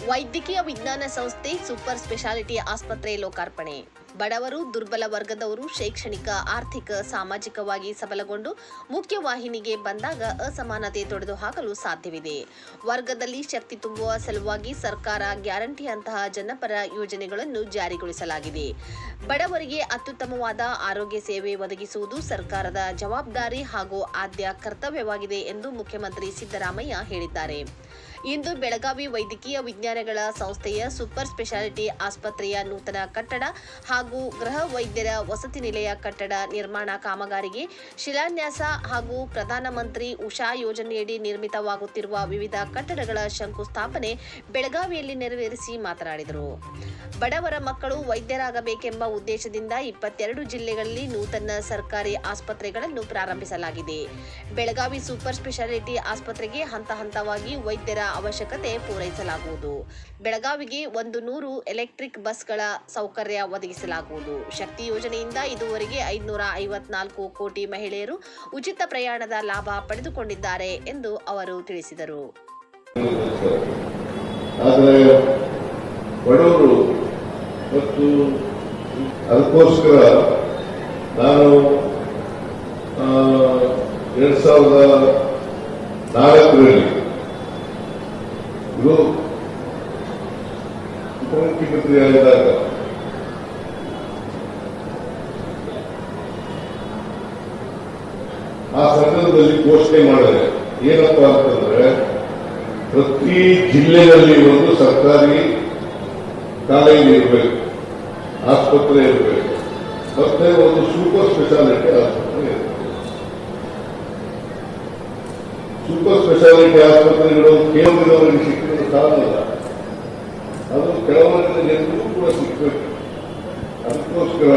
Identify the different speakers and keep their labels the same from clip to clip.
Speaker 1: ವೈದ್ಯಕೀಯ ವಿಜ್ಞಾನ ಸಂಸ್ಥೆ ಸೂಪರ್ ಸ್ಪೆಷಾಲಿಟಿ ಆಸ್ಪತ್ರೆ ಲೋಕಾರ್ಪಣೆ. ಬಡವರು, ದುರ್ಬಲ ವರ್ಗದವರು ಶೈಕ್ಷಣಿಕ, ಆರ್ಥಿಕ, ಸಾಮಾಜಿಕವಾಗಿ ಸಬಲಗೊಂಡು ಮುಖ್ಯವಾಹಿನಿಗೆ ಬಂದಾಗ ಅಸಮಾನತೆ ತೊಡೆದುಹಾಕಲು ಸಾಧ್ಯವಿದೆ. ವರ್ಗದಲ್ಲಿ ಶಕ್ತಿ ತುಂಬುವ ಸಲುವಾಗಿ ಸರ್ಕಾರ ಗ್ಯಾರಂಟಿಯಂತಹ ಜನಪರ ಯೋಜನೆಗಳನ್ನು ಜಾರಿಗೊಳಿಸಲಾಗಿದೆ. ಬಡವರಿಗೆ ಅತ್ಯುತ್ತಮವಾದ ಆರೋಗ್ಯ ಸೇವೆ ಒದಗಿಸುವುದು ಸರ್ಕಾರದ ಜವಾಬ್ದಾರಿ ಹಾಗೂ ಆದ್ಯ ಕರ್ತವ್ಯವಾಗಿದೆ ಎಂದು ಮುಖ್ಯಮಂತ್ರಿ ಸಿದ್ದರಾಮಯ್ಯ ಹೇಳಿದ್ದಾರೆ. ಇಂದು ಬೆಳಗಾವಿ ವೈದ್ಯಕೀಯ ವಿಜ್ಞಾನಗಳ ಸಂಸ್ಥೆಯ ಸೂಪರ್ ಸ್ಪೆಷಾಲಿಟಿ ಆಸ್ಪತ್ರೆಯ ನೂತನ ಕಟ್ಟಡ ಹಾಗೂ ಗೃಹ ವೈದ್ಯರ ವಸತಿ ನಿಲಯ ಕಟ್ಟಡ ನಿರ್ಮಾಣ ಕಾಮಗಾರಿಗೆ ಶಿಲಾನ್ಯಾಸ ಹಾಗೂ ಪ್ರಧಾನಮಂತ್ರಿ ಉಷಾ ಯೋಜನೆಯಡಿ ನಿರ್ಮಿತವಾಗುತ್ತಿರುವ ವಿವಿಧ ಕಟ್ಟಡಗಳ ಶಂಕುಸ್ಥಾಪನೆ ಬೆಳಗಾವಿಯಲ್ಲಿ ನೆರವೇರಿಸಿ ಮಾತನಾಡಿದರು. ಬಡವರ ಮಕ್ಕಳು ವೈದ್ಯರಾಗಬೇಕೆಂಬ ಉದ್ದೇಶದಿಂದ 22 ಜಿಲ್ಲೆಗಳಲ್ಲಿ ನೂತನ ಸರ್ಕಾರಿ ಆಸ್ಪತ್ರೆಗಳನ್ನು ಪ್ರಾರಂಭಿಸಲಾಗಿದೆ. ಬೆಳಗಾವಿ ಸೂಪರ್ ಸ್ಪೆಷಾಲಿಟಿ ಆಸ್ಪತ್ರೆಗೆ ಹಂತ ಹಂತವಾಗಿ ವೈದ್ಯರ ಅವಶ್ಯಕತೆ ಪೂರೈಸಲಾಗುವುದು. ಬೆಳಗಾವಿಗೆ 100 ಎಲೆಕ್ಟ್ರಿಕ್ ಬಸ್ಗಳ ಸೌಕರ್ಯ ಒದಗಿಸಲಾಗುವುದು. ಶಕ್ತಿ ಯೋಜನೆಯಿಂದ ಇದುವರೆಗೆ 554 ಕೋಟಿ ಮಹಿಳೆಯರು ಉಚಿತ ಪ್ರಯಾಣದ ಲಾಭ ಪಡೆದುಕೊಂಡಿದ್ದಾರೆ ಎಂದು ಅವರು ತಿಳಿಸಿದರು.
Speaker 2: ಬಡವರು ಮತ್ತು ಅದಕ್ಕೋಸ್ಕರ ನಾನು 2004ರಲ್ಲಿ ಇದು ಉಪಮುಖ್ಯಮಂತ್ರಿ ಆಗಿದ್ದಾಗ ಆ ಸಂದರ್ಭದಲ್ಲಿ ಘೋಷಣೆ ಮಾಡಿದೆ. ಏನಪ್ಪಾ ಅಂತಂದ್ರೆ, ಪ್ರತಿ ಜಿಲ್ಲೆಯಲ್ಲಿ ಒಂದು ಸರ್ಕಾರಿ ಕಾಲೇಜು ಇರಬೇಕು, ಆಸ್ಪತ್ರೆ ಇರಬೇಕು, ಮತ್ತೆ ಒಂದು ಸೂಪರ್ ಸ್ಪೆಷಾಲಿಟಿ ಆಸ್ಪತ್ರೆ ಇರಬೇಕು. ಸೂಪರ್ ಸ್ಪೆಷಾಲಿಟಿ ಆಸ್ಪತ್ರೆಗಳು ಕೇಂದ್ರದವರಿಗೆ ಸಿಕ್ಕಿದ್ರೆ ಸಾಲಲ್ಲ, ಅದು ಕೆಳವರ್ಗದ ಜನರಿಗೂ ಕೂಡ ಸಿಗಬೇಕು. ಅದಕ್ಕೋಸ್ಕರ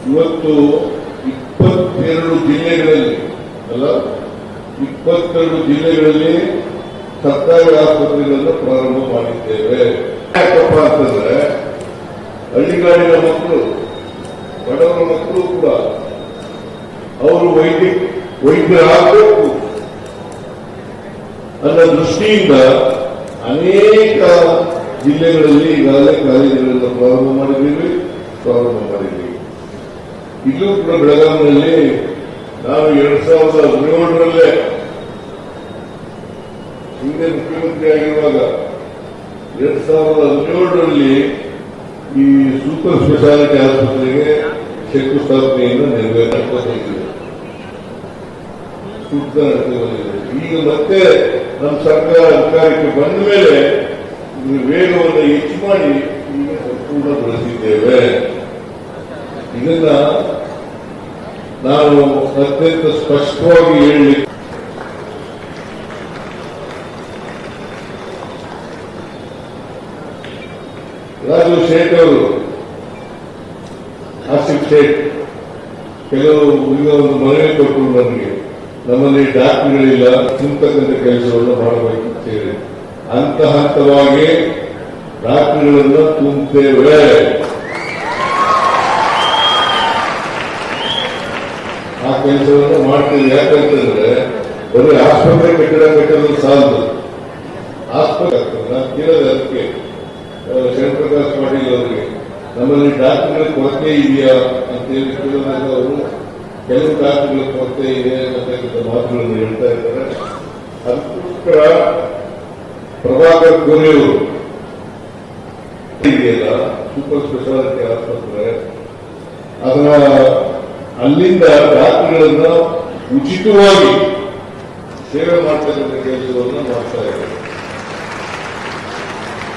Speaker 2: ಇವತ್ತು 22 ಜಿಲ್ಲೆಗಳಲ್ಲಿ ಅಲ್ಲ 22 ಜಿಲ್ಲೆಗಳಲ್ಲಿ ಸರ್ಕಾರಿ ಆಸ್ಪತ್ರೆಗಳನ್ನು ಪ್ರಾರಂಭ ಮಾಡಿದ್ದೇವೆ. ಯಾಕಪ್ಪ ಅಂತಂದ್ರೆ, ಹಳ್ಳಿಗಾಡಿನ ಮಕ್ಕಳು, ಬಡವರ ಮಕ್ಕಳು ಕೂಡ ಅವರು ವೈದ್ಯರಾಗಬೇಕು ಅನ್ನೋ ದೃಷ್ಟಿಯಿಂದ ಅನೇಕ ಜಿಲ್ಲೆಗಳಲ್ಲಿ ಈಗಾಗಲೇ ಕಾಲೇಜುಗಳನ್ನು ಪ್ರಾರಂಭ ಮಾಡಿದ್ದೀವಿ. ಇಲ್ಲೂ ಕೂಡ ಬೆಳಗಾವಿಯಲ್ಲಿ ನಾನು 2017ರಲ್ಲೇ ಹಿಂದೆ ಮುಖ್ಯಮಂತ್ರಿ ಆಗಿರುವಾಗ 2017ರಲ್ಲಿ ಈ ಸೂಪರ್ ಸ್ಪೆಷಾಲಿಟಿ ಆಸ್ಪತ್ರೆಗೆ ಶಂಕುಸ್ಥಾಪನೆಯನ್ನು ನೆರವೇರಿಸಿದೆ. ಈಗ ಮತ್ತೆ ನಮ್ಮ ಸರ್ಕಾರ ಅಧಿಕಾರಕ್ಕೆ ಬಂದ ಮೇಲೆ ವೇಗವನ್ನು ಹೆಚ್ಚು ಮಾಡಿ ಈಗ ಸಂಪೂರ್ಣಗೊಳಿಸಿದ್ದೇವೆ. ಇದನ್ನ ನಾನು ಅತ್ಯಂತ ಸ್ಪಷ್ಟವಾಗಿ ಹೇಳಲಿಕ್ಕೆ ರಾಜು ಶೇಟ್ ಅವರು, ಆಸಿಫ್ ಶೇಟ್ ಕೆಲವು ಈಗ ಒಂದು ಮನವಿ ಕೊಟ್ಟರು ನನಗೆ, ನಮ್ಮಲ್ಲಿ ಡಾಕ್ಟರ್ಗಳಿಲ್ಲ, ತುಂಬತಕ್ಕಂಥ ಕೆಲಸವನ್ನು ಮಾಡಬೇಕು ಅಂತ ಹೇಳಿ ಹಂತ ಹಂತವಾಗಿ ಡಾಕ್ಟರ್ಗಳನ್ನು ತುಂಬುತ್ತೇವೆ. ಆ ಕೆಲಸವನ್ನು ಮಾಡ್ತೇವೆ. ಯಾಕಂತಂದ್ರೆ ಬರೀ ಆಸ್ಪತ್ರೆ ಕಟ್ಟೋದು ಸಾಲದು. ಆಸ್ಪತ್ರೆ ನಾನು ಕೇಳಿದೆ ಅದಕ್ಕೆ ಶಿವಪ್ರಕಾಶ್ ಪಾಟೀಲ್ ಅವರಿಗೆ, ನಮ್ಮಲ್ಲಿ ಡಾಕ್ಟರ್ಗಳ ಕೊರತೆ ಇದೆಯಾ ಅಂತೇಳಿ ಕೇಳಿದಾಗ ಅವರು ಕೆಲವು ಡಾಕ್ಟರ್ಗಳ ಕೊರತೆ ಇದೆ ಅಂತಕ್ಕಂಥ ಮಾತುಗಳನ್ನು ಹೇಳ್ತಾ ಇದ್ದಾರೆ. ಅದಕ್ಕೋಸ್ಕರ ಪ್ರಭಾಕರ್ ಕೋರೆಯವರು ಇದೆಯಲ್ಲ ಸೂಪರ್ ಸ್ಪೆಷಾಲಿಟಿ ಆಸ್ಪತ್ರೆ, ಅದರ ಅಲ್ಲಿಂದ ಡಾಕ್ಟರ್ಗಳನ್ನ ಉಚಿತವಾಗಿ ಸೇವೆ ಮಾಡ್ತಕ್ಕಂಥ ಕೆಲಸವನ್ನು ಮಾಡ್ತಾ ಇದ್ದಾರೆ.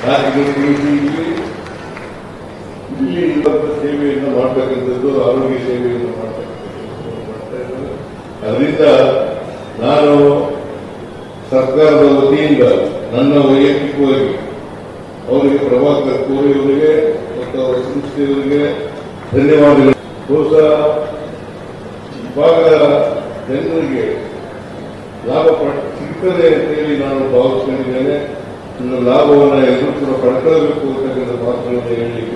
Speaker 2: ಡಾಕ್ಟರ್ಗಳಿಗೆ ಇಲ್ಲಿ ಸೇವೆಯನ್ನು ಮಾಡ್ತಕ್ಕಂಥದ್ದು, ಆರೋಗ್ಯ ಸೇವೆಯನ್ನು ಮಾಡ್ತಕ್ಕಂಥದ್ದು ಮಾಡ್ತಾ ಇದ್ದಾರೆ. ಅದರಿಂದ ನಾನು ಸರ್ಕಾರದ ವತಿಯಿಂದ ನನ್ನ ವೈಯಕ್ತಿಕವಾಗಿ ಅವರಿಗೆ, ಪ್ರಭಾಕರ್ ಕೋರೆಯವರಿಗೆ ಮತ್ತು ಅವರ ಸಂಸ್ಥೆಯವರಿಗೆ ಧನ್ಯವಾದಗಳು. ಬಹುಶಃ ಭಾಗದ ಜನರಿಗೆ ಲಾಭ ಸಿಗ್ತದೆ ಅಂತೇಳಿ ನಾನು ಭಾವಿಸ್ಕೊಂಡಿದ್ದೇನೆ. ಲಾಭವನ್ನು ಎಲ್ಲರೂ ಕೂಡ ಪಡ್ಕೊಳ್ಬೇಕು ಅಂತಕ್ಕಂಥ ಮಾತುಗಳನ್ನು ಹೇಳಿ